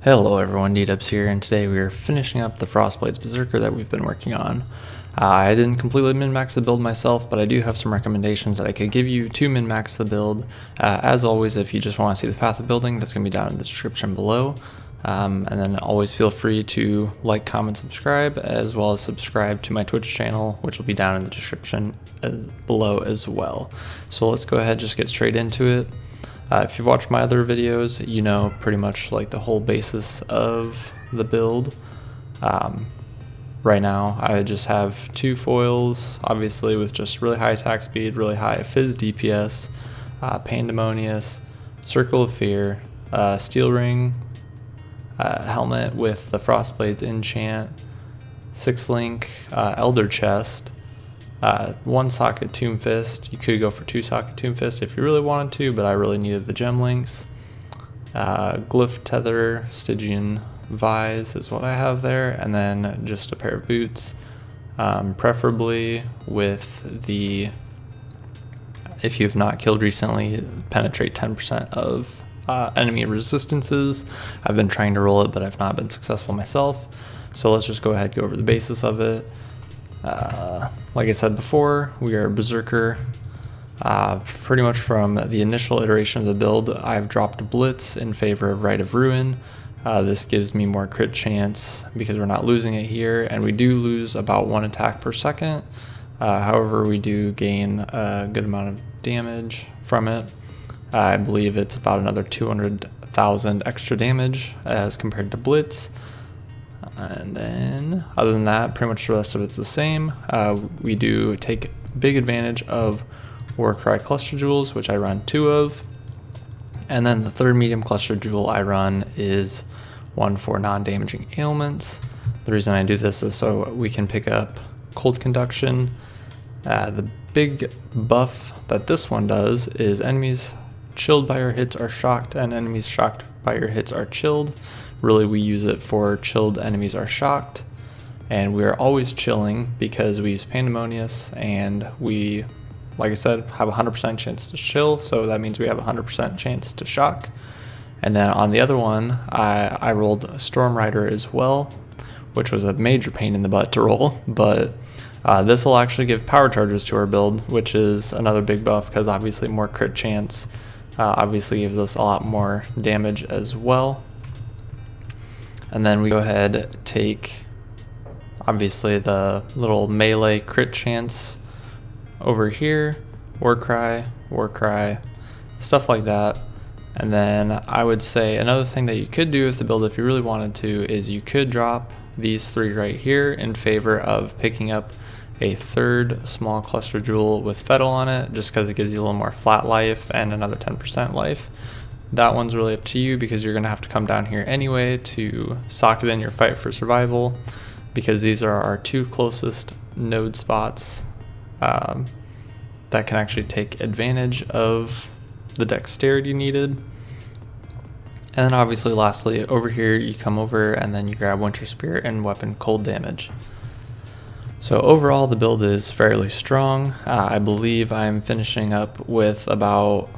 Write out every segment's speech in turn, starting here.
Hello everyone, DDubs here, and today we are finishing up the Frost Blades Berserker that we've been working on. I didn't completely min-max the build myself, but I do have some recommendations that I could give you to min-max the build. As always, if you just want to see the path of building, that's going to be down in the description below. And then always feel free to like, comment, subscribe, as well as subscribe to my Twitch channel, which will be down in the description below as well. So let's go ahead and just get straight into it. If you've watched my other videos, you know pretty much like the whole basis of the build. Right now I just have two foils, obviously with just really high attack speed, really high fizz DPS, Pandemonious, Circle of Fear, Steel Ring, helmet with the Frost Blades enchant, 6-link Elder Chest, 1-socket Tomb Fist. You could go for 2-socket Tomb Fist if you really wanted to, but I really needed the gem links. Glyph Tether, Stygian Vise is what I have there, and then just a pair of boots, preferably with the, if you have not killed recently, penetrate 10% of enemy resistances. I've been trying to roll it, but I've not been successful myself. So let's just go ahead and go over the basis of it. Like I said before, we are Berserker. Pretty much from the initial iteration of the build, I've dropped Blitz in favor of Rite of Ruin. This gives me more crit chance because we're not losing it here, and we do lose about 1 attack per second. However, we do gain a good amount of damage from it. I believe it's about another 200,000 extra damage as compared to Blitz. And then, other than that, pretty much the rest of it's the same. We do take big advantage of Warcry Cluster Jewels, which I run 2 of. And then the third medium cluster jewel I run is one for non-damaging ailments. The reason I do this is so we can pick up Cold Conduction. The big buff that this one does is enemies chilled by your hits are shocked, and enemies shocked by your hits are chilled. Really, we use it for chilled enemies are shocked, and we are always chilling because we use Pandemonious, and we, like I said, have a 100% chance to chill, so that means we have a 100% chance to shock. And then on the other one, I rolled Storm Rider as well, which was a major pain in the butt to roll, but this will actually give power charges to our build, which is another big buff because obviously more crit chance obviously gives us a lot more damage as well. And then we go ahead, take obviously the little melee crit chance over here, Warcry, stuff like that. And then I would say another thing that you could do with the build if you really wanted to is you could drop these 3 right here in favor of picking up a 3rd small cluster jewel with Fettle on it, just because it gives you a little more flat life and another 10% life. That one's really up to you because you're going to have to come down here anyway to socket in your fight for survival, because these are our 2 closest node spots that can actually take advantage of the dexterity needed. And then obviously lastly over here you come over and then you grab Winter Spirit and weapon cold damage. So overall the build is fairly strong. I believe I'm finishing up with about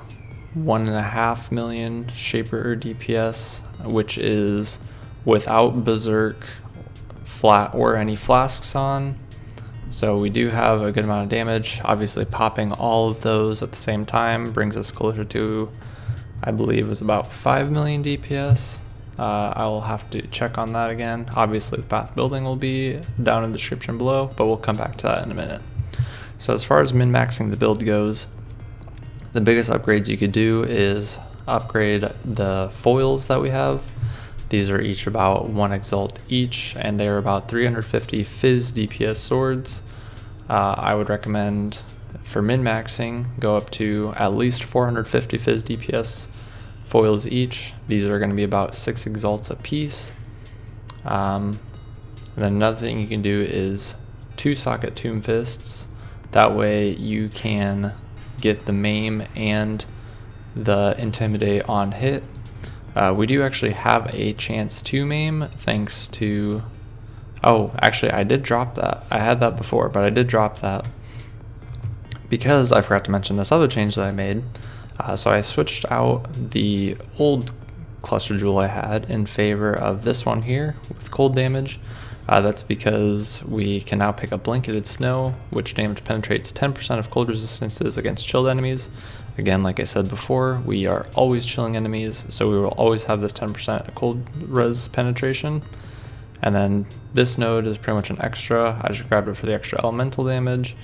1.5 million Shaper DPS, which is without Berserk flat or any flasks on. So we do have a good amount of damage. Obviously popping all of those at the same time brings us closer to, I believe it was about 5 million DPS. I will have to check on that again. Obviously the path building will be down in the description below, but we'll come back to that in a minute. So as far as min-maxing the build goes, the biggest upgrades you could do is upgrade the foils that we have. These are each about 1 Exalt each, and they're about 350 Fizz DPS swords. I would recommend for min-maxing go up to at least 450 Fizz DPS foils each. These are going to be about 6 Exalts a piece. And then another thing you can do is 2-socket Tomb Fists. That way you can get the Maim and the Intimidate on hit. We do actually have a chance to Maim thanks to, oh actually I did drop that. I had that before, but I did drop that because I forgot to mention this other change that I made. So I switched out the old cluster jewel I had in favor of this one here with cold damage. That's because we can now pick up Blanketed Snow, which damage penetrates 10% of cold resistances against chilled enemies. Again, like I said before, we are always chilling enemies, so we will always have this 10% cold res penetration. And then this node is pretty much an extra. I just grabbed it for the extra elemental damage,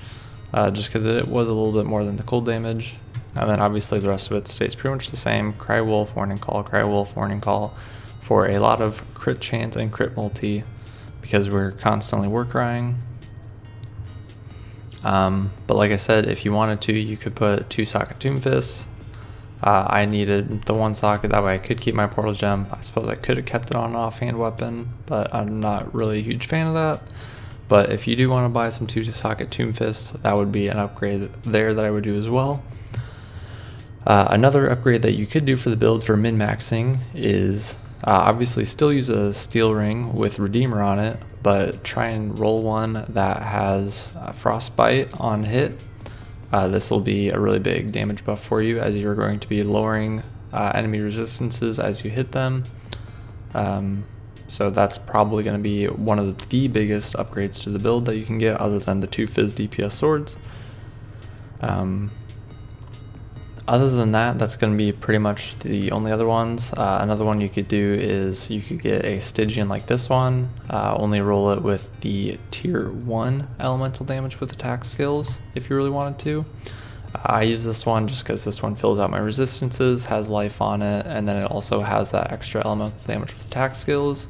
just because it was a little bit more than the cold damage. And then obviously the rest of it stays pretty much the same. Cry Wolf, Warning Call, Cry Wolf, Warning Call, for a lot of crit chance and crit multi, because we're constantly war crying. But like I said, if you wanted to, you could put 2 socket Tomb Fists. I needed the 1 socket, that way I could keep my portal gem. I suppose I could have kept it on an offhand weapon, but I'm not really a huge fan of that. But if you do want to buy some 2 socket Tomb Fists, that would be an upgrade there that I would do as well. Another upgrade that you could do for the build for min-maxing is obviously still use a steel ring with Redeemer on it, but try and roll one that has Frostbite on hit. This will be a really big damage buff for you, as you're going to be lowering enemy resistances as you hit them. So that's probably going to be one of the biggest upgrades to the build that you can get, other than the 2 Fizz DPS swords. Other than that, that's going to be pretty much the only other ones. Another one you could do is you could get a Stygian like this one, only roll it with the tier 1 elemental damage with attack skills if you really wanted to. I use this one just because this one fills out my resistances, has life on it, and then it also has that extra elemental damage with attack skills.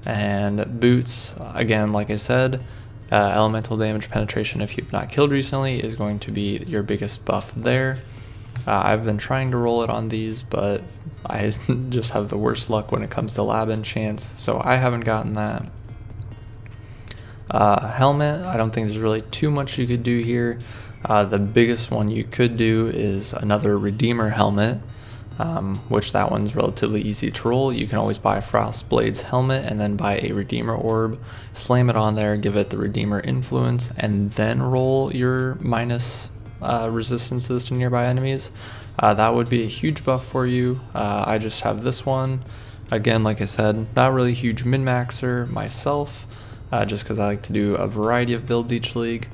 And boots, again, like I said, elemental damage penetration if you've not killed recently is going to be your biggest buff there. I've been trying to roll it on these, but I just have the worst luck when it comes to lab enchants, so I haven't gotten that. Helmet, I don't think there's really too much you could do here. The biggest one you could do is another Redeemer helmet, which that one's relatively easy to roll. You can always buy a Frost Blades helmet and then buy a Redeemer orb, slam it on there, give it the Redeemer influence, and then roll your minus resistances to nearby enemies. That would be a huge buff for you. I just have this one. Again, like I said, not really a huge min-maxer myself, just because I like to do a variety of builds each league.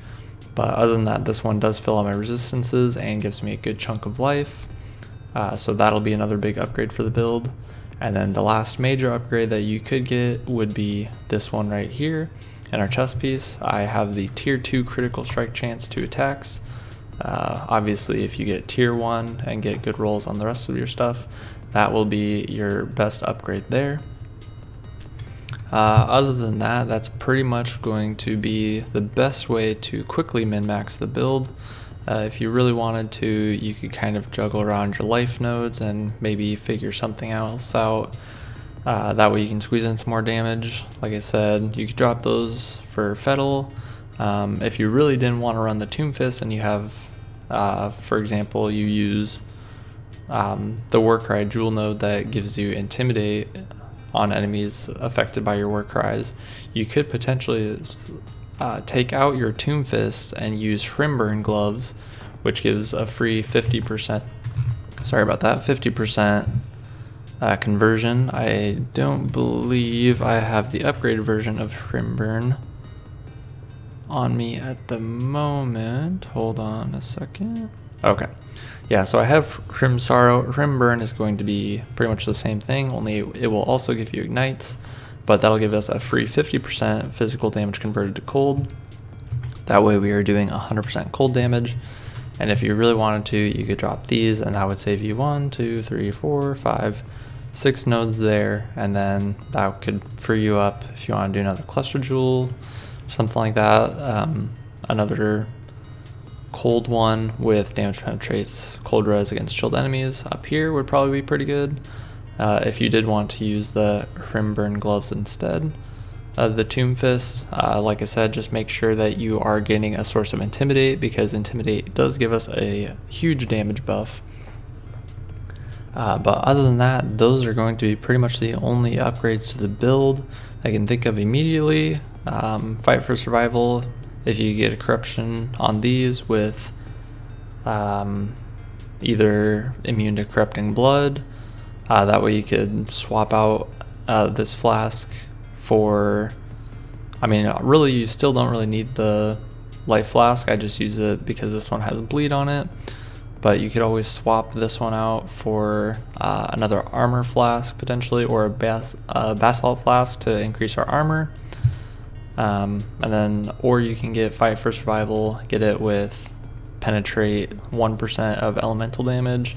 But other than that, this one does fill out my resistances and gives me a good chunk of life. So that'll be another big upgrade for the build. And then the last major upgrade that you could get would be this one right here. In our chest piece, I have the tier 2 critical strike chance to attacks. Obviously, if you get tier 1 and get good rolls on the rest of your stuff, that will be your best upgrade there. Other than that, that's pretty much going to be the best way to quickly min-max the build. If you really wanted to, you could kind of juggle around your life nodes and maybe figure something else out. That way you can squeeze in some more damage. Like I said, you could drop those for Fettle. If you really didn't want to run the Tomb Fist and you have, for example, you use the Warcry Jewel node that gives you Intimidate on enemies affected by your Warcries, you could potentially take out your Tomb Fists and use Hrimburn Gloves, which gives a free 50%, sorry about that, 50% conversion. I don't believe I have the upgraded version of Hrimburn on me at the moment. Hold on a second. Okay. Yeah, so I have Hrimburn is going to be pretty much the same thing, only it will also give you ignites, but that'll give us a free 50% physical damage converted to cold. That way we are doing 100% cold damage. And if you really wanted to, you could drop these and that would save you 1, 2, 3, 4, 5, 6 nodes there. And then that could free you up if you want to do another cluster jewel, something like that. Another cold one with damage penetrates cold res against chilled enemies up here would probably be pretty good. If you did want to use the Hrimburn Gloves instead of the Tomb Fist, like I said, just make sure that you are getting a source of Intimidate, because Intimidate does give us a huge damage buff. But other than that, those are going to be pretty much the only upgrades to the build I can think of immediately. Fight for survival, if you get a corruption on these with either immune to corrupting blood, That way you could swap out this flask for, I mean, really you still don't really need the life flask. I just use it because this one has bleed on it. But you could always swap this one out for another armor flask potentially, or a basalt flask to increase our armor. And then, or you can get Fight for Survival, get it with penetrate 1% of elemental damage.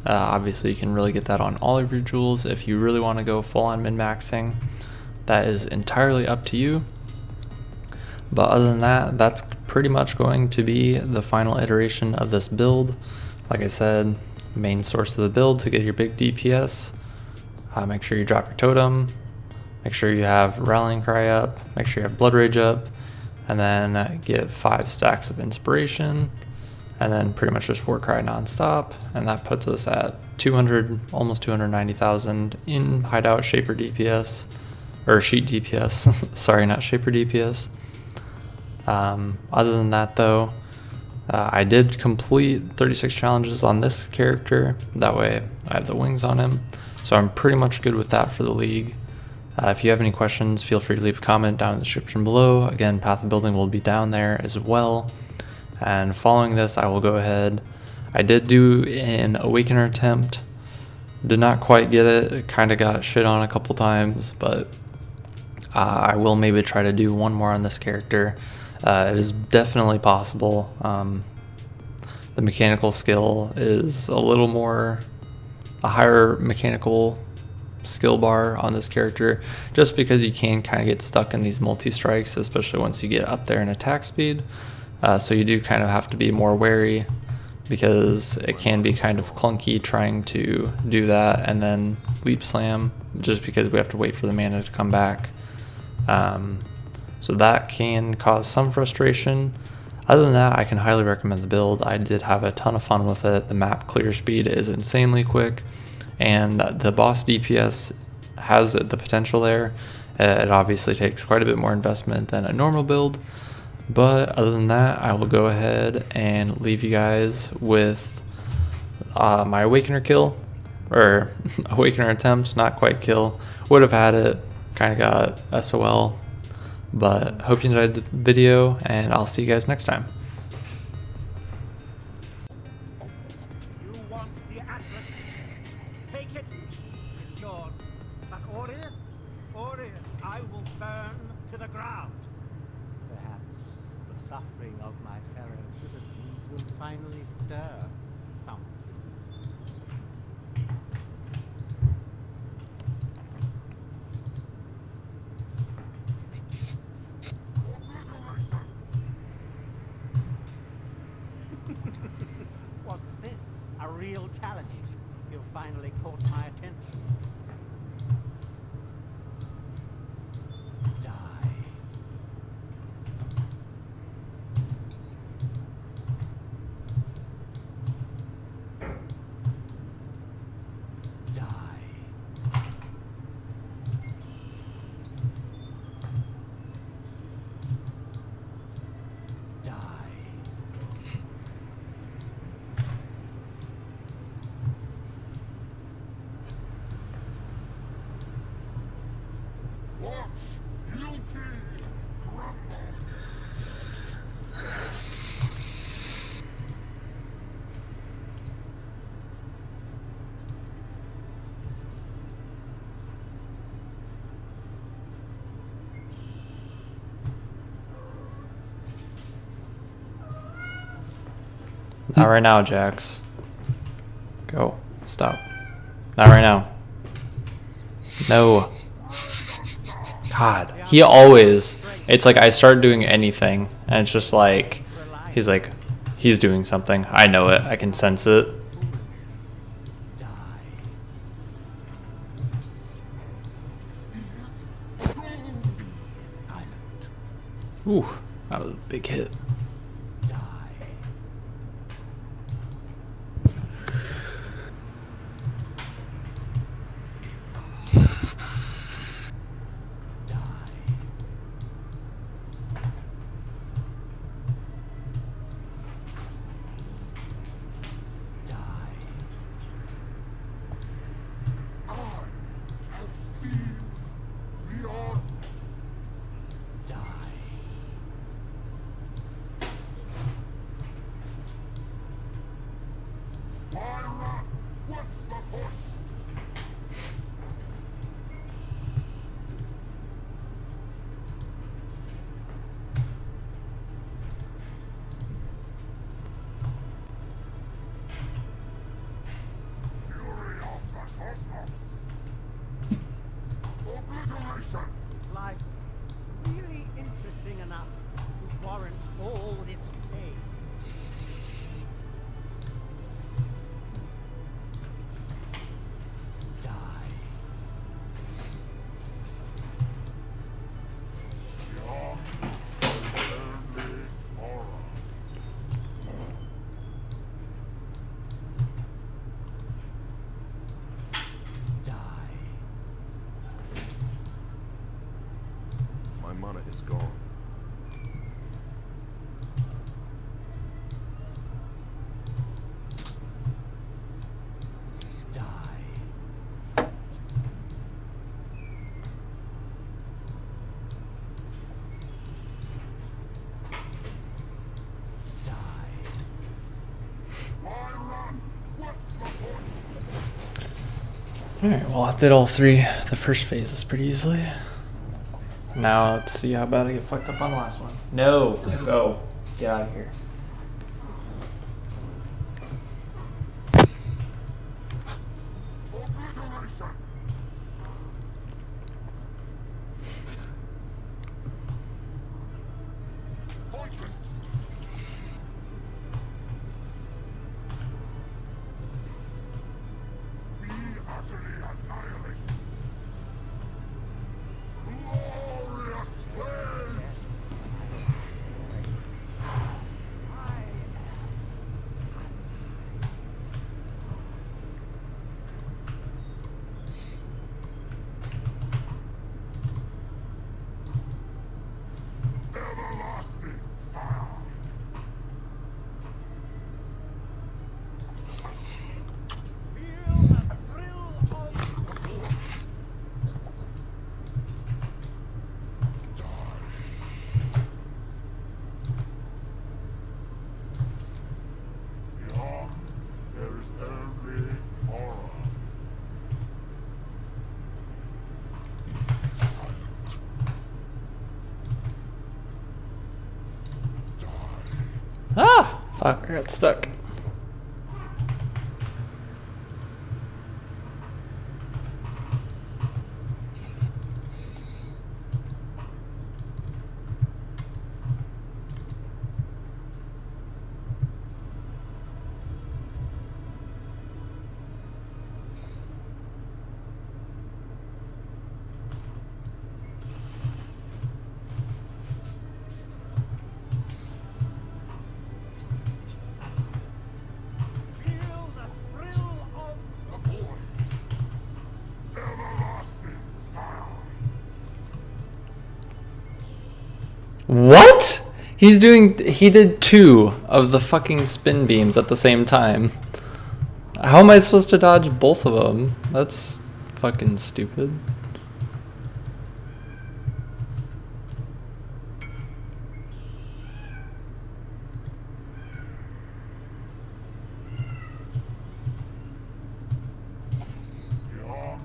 Obviously you can really get that on all of your jewels. If you really want to go full on min-maxing, that is entirely up to you. But other than that, that's pretty much going to be the final iteration of this build. Like I said, main source of the build to get your big DPS. Make sure you drop your totem. Make sure you have Rallying Cry up. Make sure you have Blood Rage up. And then get 5 stacks of Inspiration. And then pretty much just Warcry non-stop. And that puts us at 200, almost 290,000 in Hideout Shaper DPS. Or Sheet DPS. Sorry, not Shaper DPS. Other than that though, I did complete 36 challenges on this character. That way I have the wings on him. So I'm pretty much good with that for the league. If you have any questions, feel free to leave a comment down in the description below. Again, Path of Building will be down there as well. And following this, I will go ahead. I did do an Awakener attempt. Did not quite get it. Kind of got shit on a couple times, but I will maybe try to do one more on this character. It is definitely possible. The mechanical skill is a higher mechanical skill bar on this character, just because you can kind of get stuck in these multi-strikes, especially once you get up there in attack speed. So you do kind of have to be more wary, because it can be kind of clunky trying to do that and then leap slam, just because we have to wait for the mana to come back. So that can cause some frustration. Other than that, I can highly recommend the build. I did have a ton of fun with it. The map clear speed is insanely quick, and the boss DPS has the potential there. It obviously takes quite a bit more investment than a normal build, but other than that, I will go ahead and leave you guys with my Awakener kill, or Awakener attempt, not quite kill. Would have had it, kind of got SOL. But hope you enjoyed the video, and I'll see you guys next time. You want the Atlas? Take it. It's yours. But Ori, I will burn to the ground. Perhaps the suffering of my fellow citizens will finally stir something. What's this? A real challenge? You've finally caught my attention. Die. Die. Not right now, Jax. Go. Stop. Not right now. No. God. He always... It's like I start doing anything, and it's just like... He's like... He's doing something. I know it. I can sense it. Ooh. That was a big hit. Is life really interesting enough to warrant all this pain? Die. My mana is gone. Die. Alright, well I did all three, the first phases pretty easily. Now let's see how bad I get fucked up on the last one. No! Go. Get out of here. Feel the thrill of the war. There is only horror. Ah! Fuck, I got stuck. Feel the thrill of The void. Everlasting fire. What? He did 2 of the fucking spin beams at the same time. How am I supposed to dodge both of them? That's fucking stupid. Beyond,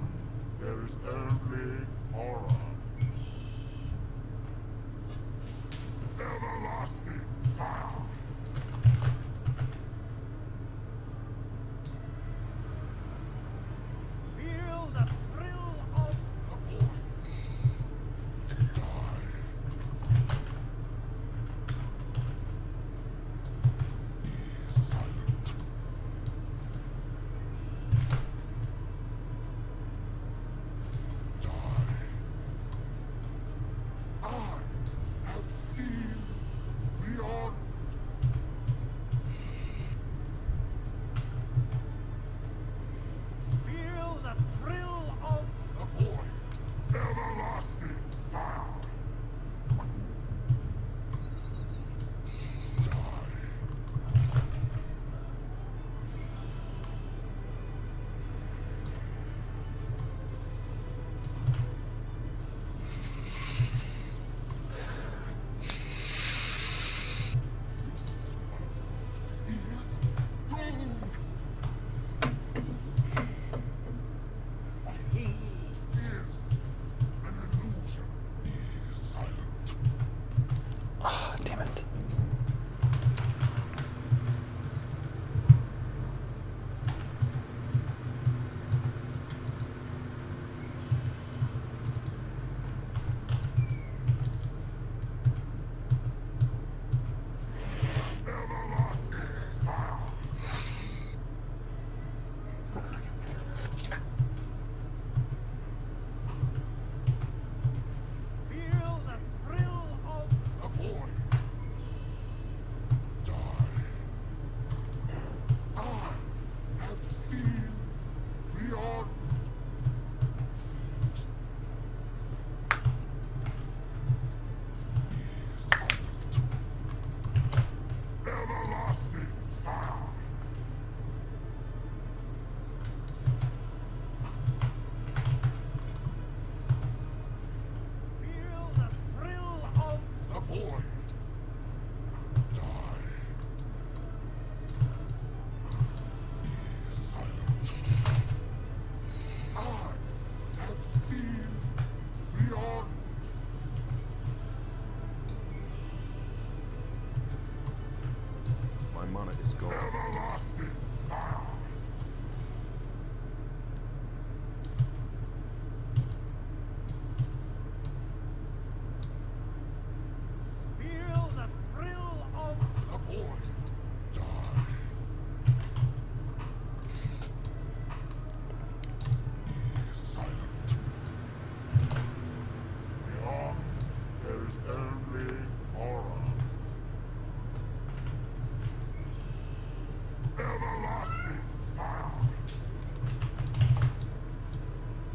there is only horror. Everlasting fire. feel the thrill of The void. Be silent. Die. Receive the order. My mana is gone. Everlasting fire. Feel the thrill of The void. Die. Silent. Beyond, there is only horror. Everlasting fire.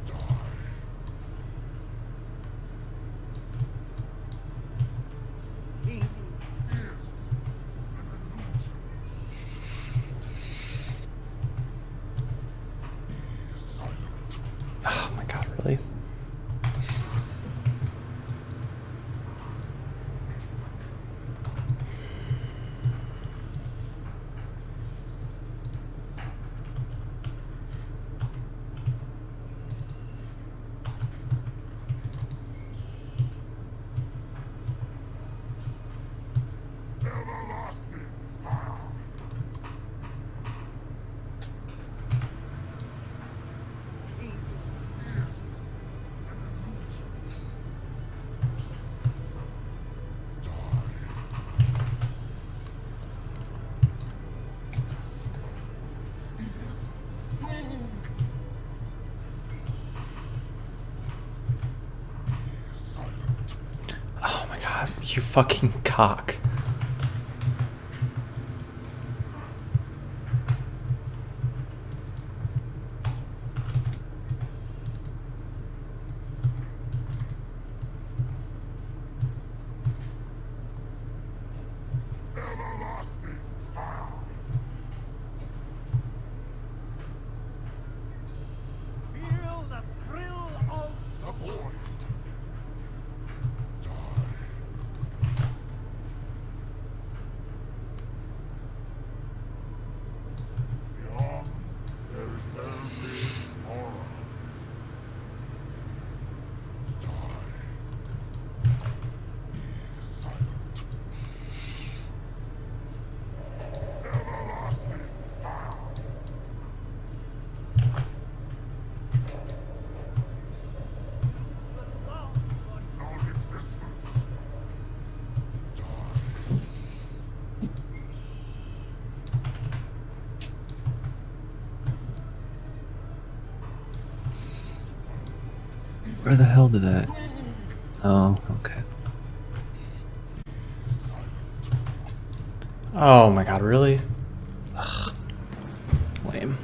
Die. healing. Is an illusion. Silent. Oh my god, really? Everlasting fire. Healing. Is an illusion. Die. It is doomed. Silent. Oh my god, you fucking cock. Everlasting fire. Feel the thrill of The void. Die. Beyond, there is only horror. Die. Silent. Everlasting fire. Non-existence. Where the hell did that? Oh, okay. Oh my god, really? Ugh. Lame.